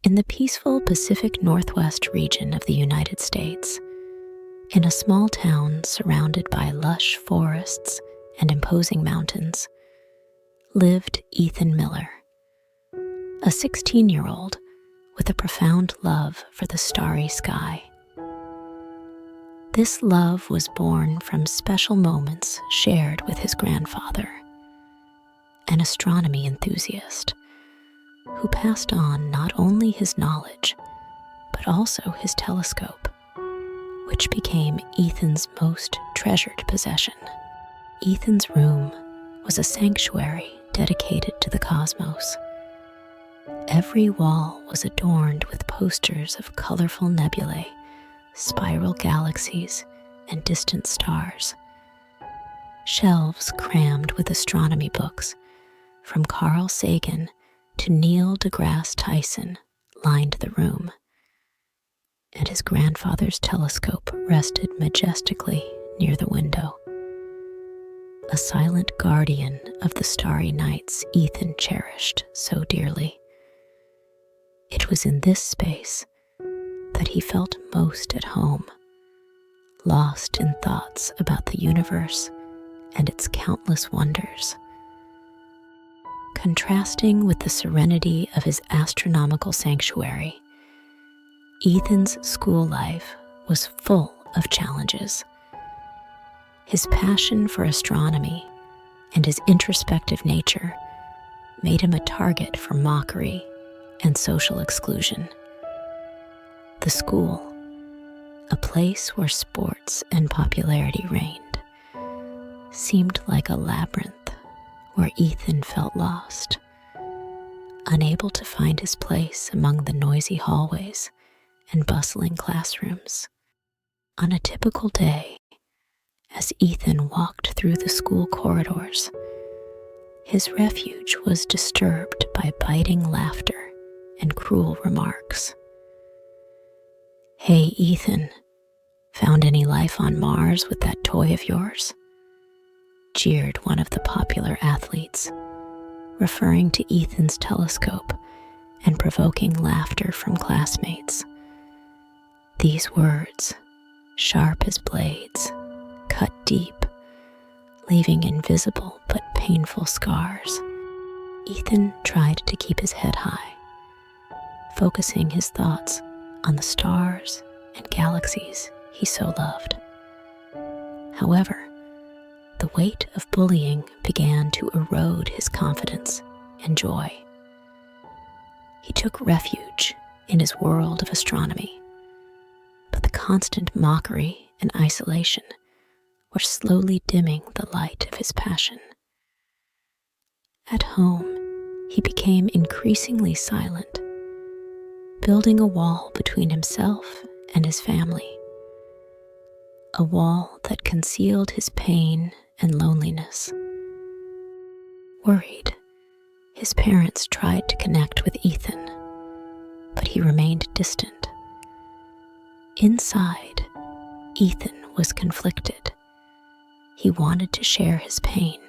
In the peaceful Pacific Northwest region of the United States, in a small town surrounded by lush forests and imposing mountains, lived Ethan Miller, a 16-year-old with a profound love for the starry sky. This love was born from special moments shared with his grandfather, an astronomy enthusiast who passed on not only his knowledge, but also his telescope, which became Ethan's most treasured possession. Ethan's room was a sanctuary dedicated to the cosmos. Every wall was adorned with posters of colorful nebulae, spiral galaxies, and distant stars. Shelves crammed with astronomy books, from Carl Sagan to Neil deGrasse Tyson, lined the room, and his grandfather's telescope rested majestically near the window, a silent guardian of the starry nights Ethan cherished so dearly. It was in this space that he felt most at home, lost in thoughts about the universe and its countless wonders. Contrasting with the serenity of his astronomical sanctuary, Ethan's school life was full of challenges. His passion for astronomy and his introspective nature made him a target for mockery and social exclusion. The school, a place where sports and popularity reigned, seemed like a labyrinth where Ethan felt lost, unable to find his place among the noisy hallways and bustling classrooms. On a typical day, as Ethan walked through the school corridors, his refuge was disturbed by biting laughter and cruel remarks. "Hey, Ethan, found any life on Mars with that toy of yours?" jeered one of the popular athletes, referring to Ethan's telescope and provoking laughter from classmates. These words, sharp as blades, cut deep, leaving invisible but painful scars. Ethan tried to keep his head high, focusing his thoughts on the stars and galaxies he so loved. However, the weight of bullying began to erode his confidence and joy. He took refuge in his world of astronomy, but the constant mockery and isolation were slowly dimming the light of his passion. At home, he became increasingly silent, building a wall between himself and his family, a wall that concealed his pain and loneliness. Worried, his parents tried to connect with Ethan, but he remained distant. Inside, Ethan was conflicted. He wanted to share his pain,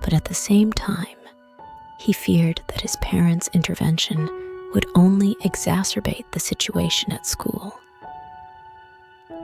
but at the same time, he feared that his parents' intervention would only exacerbate the situation at school.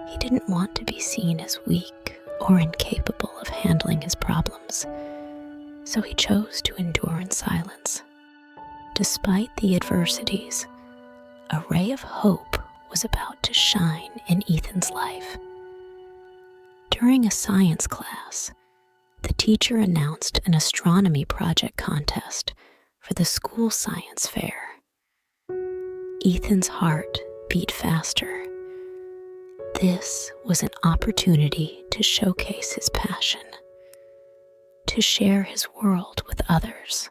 He didn't want to be seen as weak or incapable of handling his problems, so he chose to endure in silence. Despite the adversities, a ray of hope was about to shine in Ethan's life. During a science class, the teacher announced an astronomy project contest for the school science fair. Ethan's heart beat faster. This was an opportunity to showcase his passion, to share his world with others.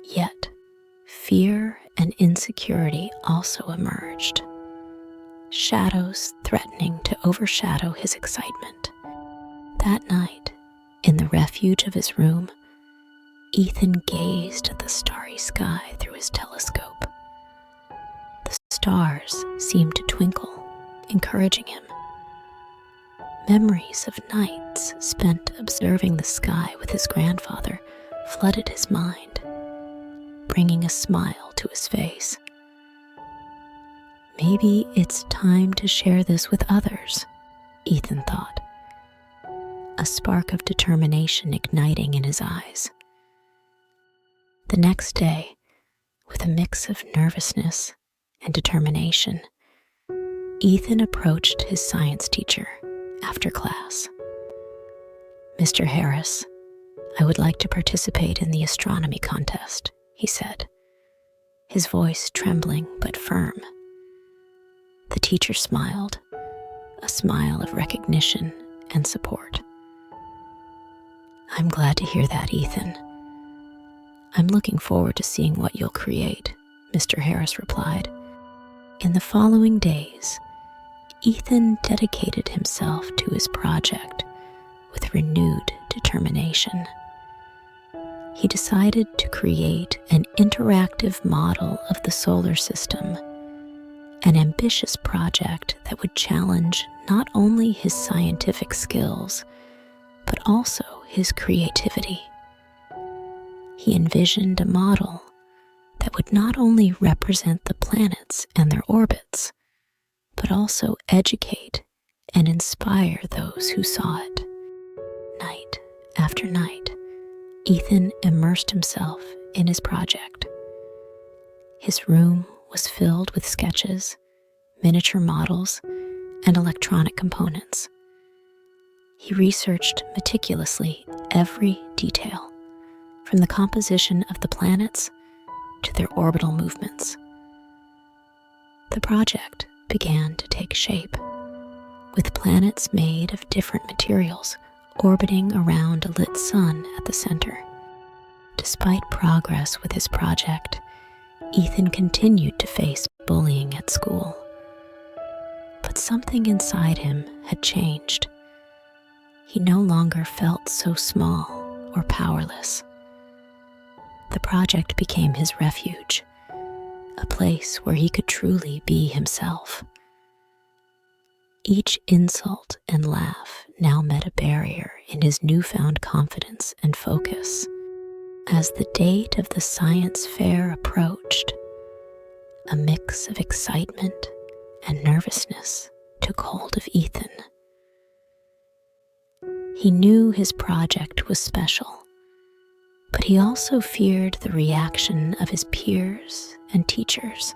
Yet, fear and insecurity also emerged, shadows threatening to overshadow his excitement. That night, in the refuge of his room, Ethan gazed at the starry sky through his telescope. The stars seemed to twinkle, encouraging him. Memories of nights spent observing the sky with his grandfather flooded his mind. bringing a smile to his face. Maybe it's time to share this with others, Ethan thought, a spark of determination igniting in his eyes. The next day, with a mix of nervousness and determination, Ethan approached his science teacher after class. "Mr. Harris, I would like to participate in the astronomy contest," he said, his voice trembling but firm. The teacher smiled, a smile of recognition and support. "I'm glad to hear that, Ethan. I'm looking forward to seeing what you'll create," Mr. Harris replied. In the following days, Ethan dedicated himself to his project with renewed determination. He decided to create an interactive model of the solar system, an ambitious project that would challenge not only his scientific skills, but also his creativity. He envisioned a model that would not only represent the planets and their orbits, but also educate and inspire those who saw it. Night after night, Ethan immersed himself in his project. His room was filled with sketches, miniature models, and electronic components. He researched meticulously every detail, from the composition of the planets to their orbital movements. The project began to take shape, with planets made of different materials orbiting around a lit sun at the center. Despite progress with his project, Ethan continued to face bullying at school. But something inside him had changed. He no longer felt so small or powerless. The project became his refuge, a place where he could truly be himself. Each insult and laugh now met a barrier in his newfound confidence and focus. As the date of the science fair approached, a mix of excitement and nervousness took hold of Ethan. He knew his project was special, but he also feared the reaction of his peers and teachers.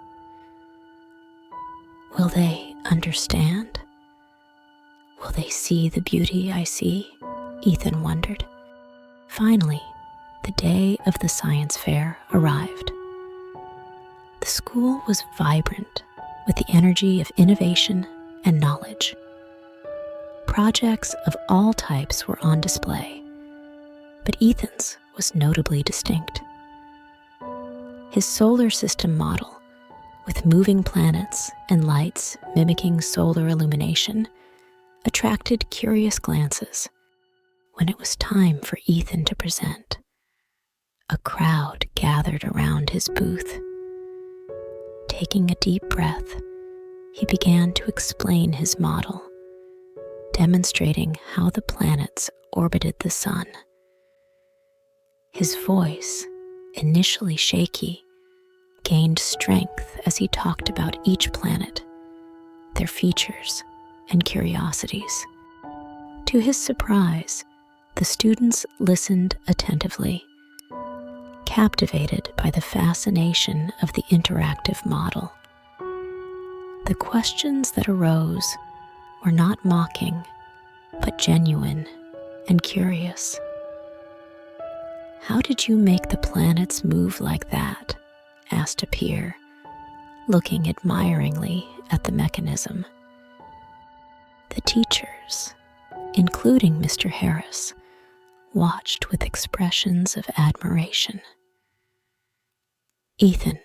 Will they understand? Will they see the beauty I see? Ethan wondered. Finally, the day of the science fair arrived. The school was vibrant with the energy of innovation and knowledge. Projects of all types were on display, but Ethan's was notably distinct. His solar system model, with moving planets and lights mimicking solar illumination, attracted curious glances. When it was time for Ethan to present, a crowd gathered around his booth. Taking a deep breath, he began to explain his model, demonstrating how the planets orbited the sun. His voice, initially shaky, gained strength as he talked about each planet, their features and curiosities. To his surprise, the students listened attentively, captivated by the fascination of the interactive model. The questions that arose were not mocking, but genuine and curious. "How did you make the planets move like that?" asked a peer, looking admiringly at the mechanism. The teachers, including Mr. Harris, watched with expressions of admiration. "Ethan,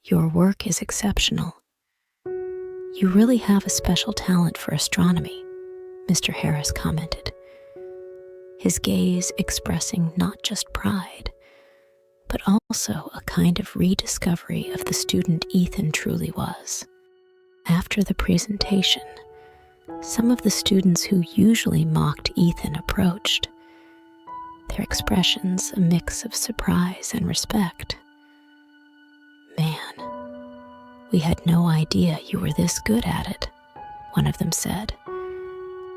your work is exceptional. You really have a special talent for astronomy," Mr. Harris commented, his gaze expressing not just pride, but also a kind of rediscovery of the student Ethan truly was. After the presentation, some of the students who usually mocked Ethan approached, their expressions a mix of surprise and respect. Man, we had no idea you were this good at it, one of them said,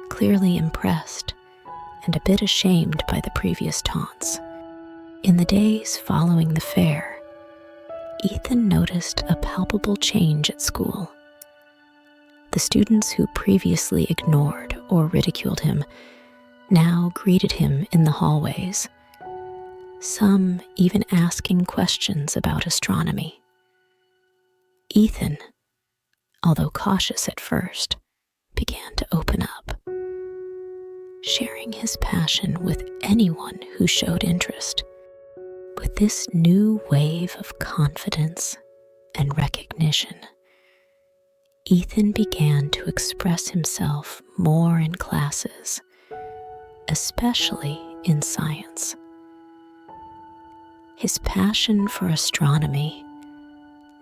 clearly impressed and a bit ashamed by the previous taunts. In the days following the fair, Ethan noticed a palpable change at school. The students who previously ignored or ridiculed him now greeted him in the hallways, some even asking questions about astronomy. Ethan, although cautious at first, began to open up, sharing his passion with anyone who showed interest. With this new wave of confidence and recognition, Ethan began to express himself more in classes, especially in science. His passion for astronomy,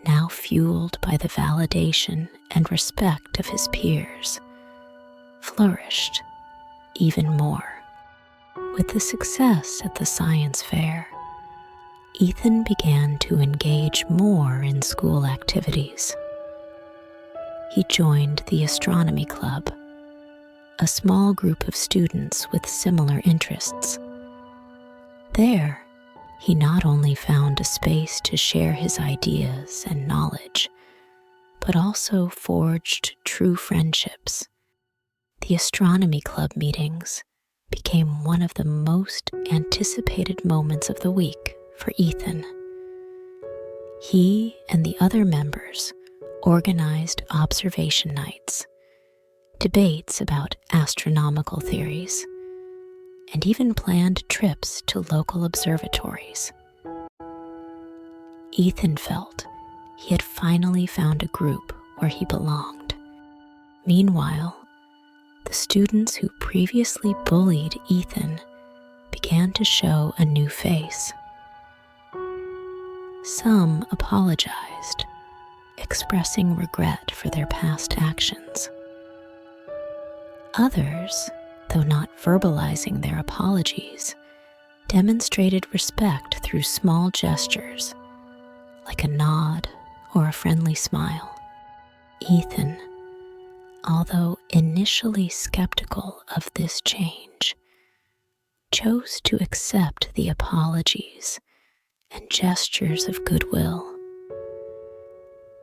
now fueled by the validation and respect of his peers, flourished even more. With the success at the science fair, Ethan began to engage more in school activities. He joined the astronomy club, a small group of students with similar interests. There, he not only found a space to share his ideas and knowledge, but also forged true friendships. The astronomy club meetings became one of the most anticipated moments of the week for Ethan. He and the other members organized observation nights, debates about astronomical theories, and even planned trips to local observatories. Ethan felt he had finally found a group where he belonged. Meanwhile, the students who previously bullied Ethan began to show a new face. Some apologized, expressing regret for their past actions. Others, though not verbalizing their apologies, demonstrated respect through small gestures, like a nod or a friendly smile. Ethan, although initially skeptical of this change, chose to accept the apologies and gestures of goodwill.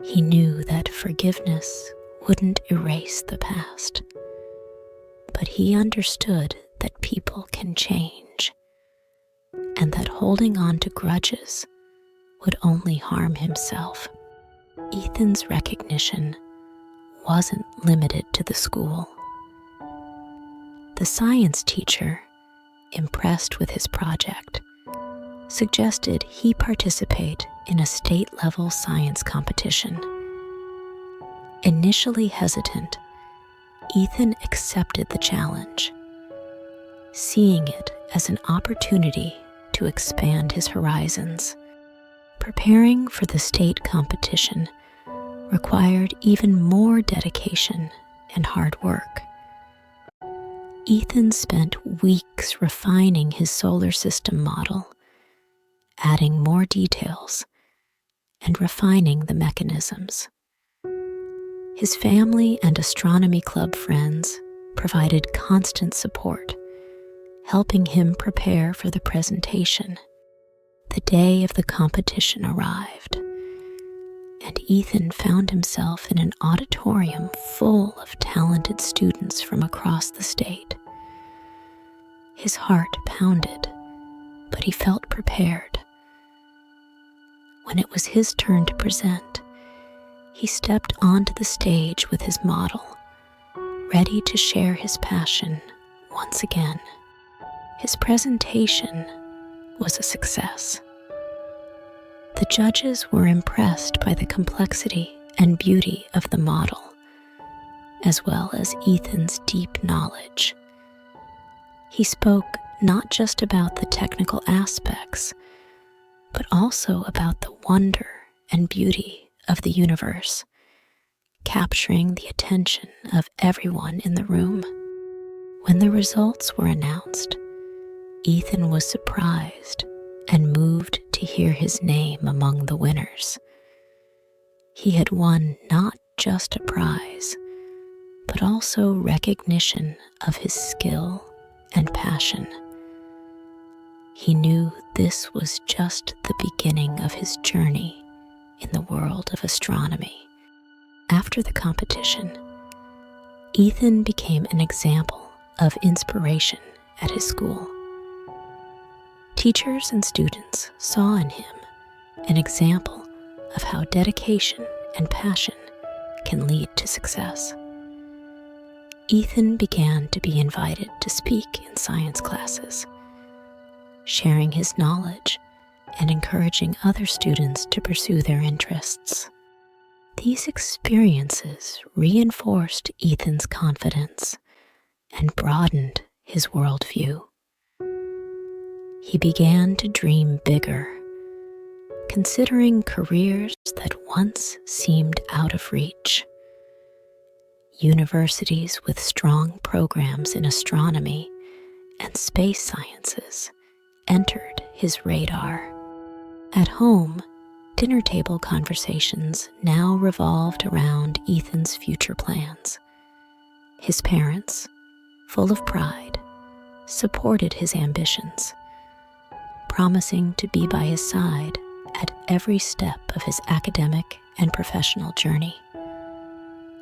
He knew that forgiveness wouldn't erase the past, but he understood that people can change, and that holding on to grudges would only harm himself. Ethan's recognition wasn't limited to the school. The science teacher, impressed with his project, suggested he participate in a state-level science competition. Initially hesitant, Ethan accepted the challenge, seeing it as an opportunity to expand his horizons. Preparing for the state competition required even more dedication and hard work. Ethan spent weeks refining his solar system model, adding more details, and refining the mechanisms. His family and astronomy club friends provided constant support, helping him prepare for the presentation. The day of the competition arrived, and Ethan found himself in an auditorium full of talented students from across the state. His heart pounded, but he felt prepared. When it was his turn to present, he stepped onto the stage with his model, ready to share his passion once again. His presentation was a success. The judges were impressed by the complexity and beauty of the model, as well as Ethan's deep knowledge. He spoke not just about the technical aspects, but also about the wonder and beauty of the universe, capturing the attention of everyone in the room. When the results were announced, Ethan was surprised and moved to hear his name among the winners. He had won not just a prize, but also recognition of his skill and passion. He knew this was just the beginning of his journey in the world of astronomy. After the competition, Ethan became an example of inspiration at his school. Teachers and students saw in him an example of how dedication and passion can lead to success. Ethan began to be invited to speak in science classes, sharing his knowledge and encouraging other students to pursue their interests. These experiences reinforced Ethan's confidence and broadened his worldview. He began to dream bigger, considering careers that once seemed out of reach. Universities with strong programs in astronomy and space sciences entered his radar. At home, dinner table conversations now revolved around Ethan's future plans. His parents, full of pride, supported his ambitions, promising to be by his side at every step of his academic and professional journey.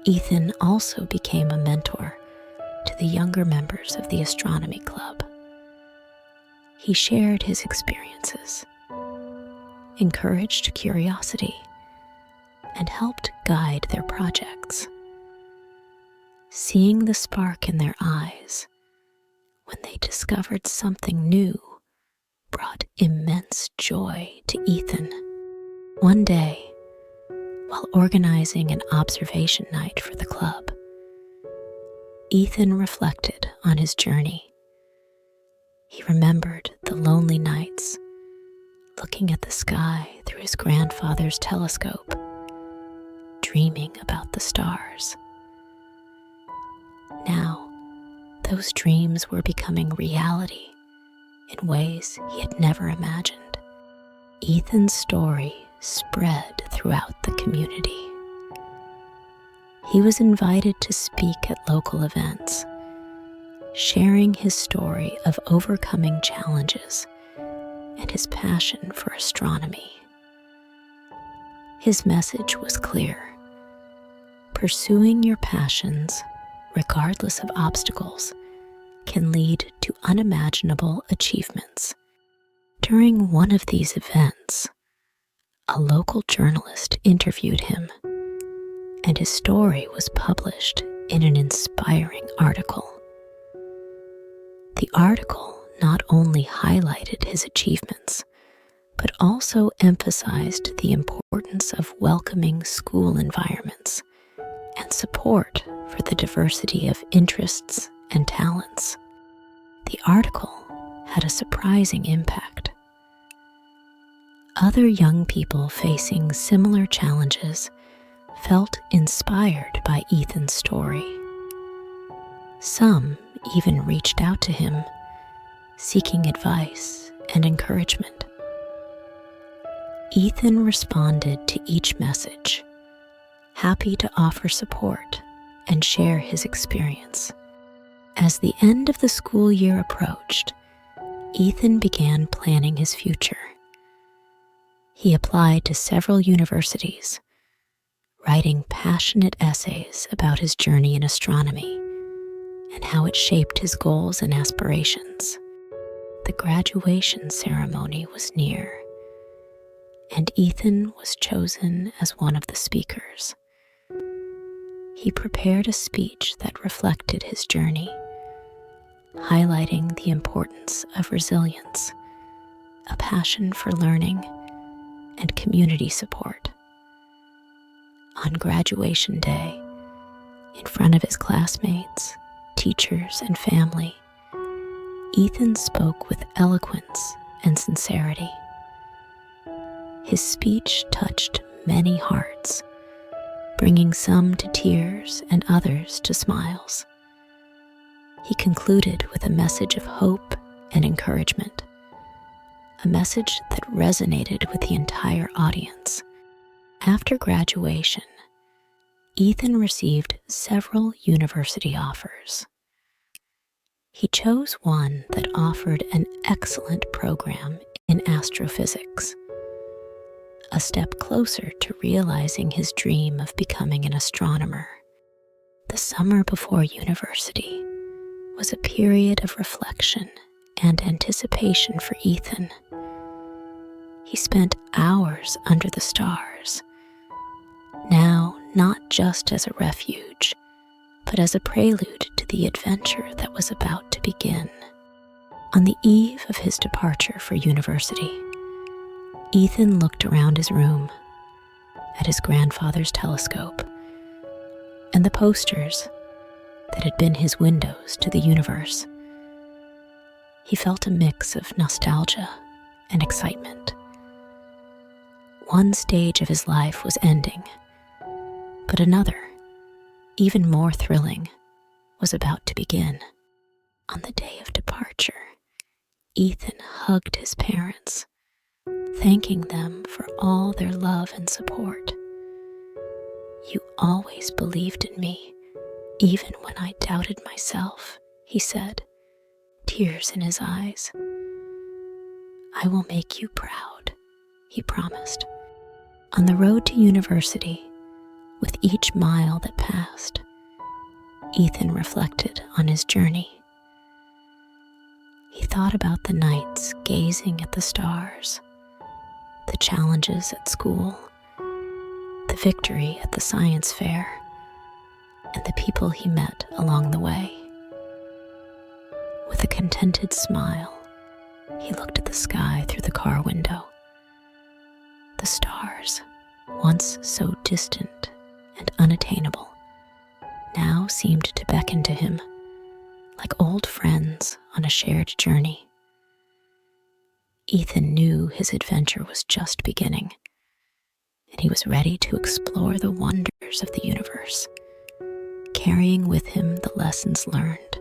Ethan also became a mentor to the younger members of the astronomy club. He shared his experiences, encouraged curiosity, and helped guide their projects. Seeing the spark in their eyes when they discovered something new brought immense joy to Ethan. One day, while organizing an observation night for the club, Ethan reflected on his journey. He remembered the lonely nights, looking at the sky through his grandfather's telescope, dreaming about the stars. Now, those dreams were becoming reality in ways he had never imagined. Ethan's story spread throughout the community. He was invited to speak at local events, sharing his story of overcoming challenges and his passion for astronomy. His message was clear: pursuing your passions, regardless of obstacles, can lead to unimaginable achievements. During one of these events, a local journalist interviewed him, and his story was published in an inspiring article. The article not only highlighted his achievements, but also emphasized the importance of welcoming school environments and support for the diversity of interests and talents. The article had a surprising impact. Other young people facing similar challenges felt inspired by Ethan's story. Some even reached out to him, seeking advice and encouragement. Ethan responded to each message, happy to offer support and share his experience. As the end of the school year approached, Ethan began planning his future. He applied to several universities, writing passionate essays about his journey in astronomy and how it shaped his goals and aspirations. The graduation ceremony was near, and Ethan was chosen as one of the speakers. He prepared a speech that reflected his journey, highlighting the importance of resilience, a passion for learning, and community support. On graduation day, in front of his classmates, teachers, and family, Ethan spoke with eloquence and sincerity. His speech touched many hearts, bringing some to tears and others to smiles. He concluded with a message of hope and encouragement, a message that resonated with the entire audience. After graduation, Ethan received several university offers. He chose one that offered an excellent program in astrophysics, a step closer to realizing his dream of becoming an astronomer. The summer before university was a period of reflection and anticipation for Ethan. He spent hours under the stars, now not just as a refuge, but as a prelude to the adventure that was about to begin. On the eve of his departure for university, Ethan looked around his room, at his grandfather's telescope, and the posters that had been his windows to the universe. He felt a mix of nostalgia and excitement. One stage of his life was ending, but another, even more thrilling, was about to begin. On the day of departure, Ethan hugged his parents, thanking them for all their love and support. "You always believed in me, even when I doubted myself," he said, tears in his eyes. "I will make you proud," he promised. On the road to university, with each mile that passed, Ethan reflected on his journey. He thought about the nights gazing at the stars, the challenges at school, the victory at the science fair, and the people he met along the way. With a contented smile, he looked at the sky through the car window. The stars, once so distant and unattainable, now seemed to beckon to him, like old friends on a shared journey. Ethan knew his adventure was just beginning, and he was ready to explore the wonders of the universe, carrying with him the lessons learned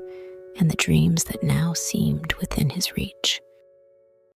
and the dreams that now seemed within his reach.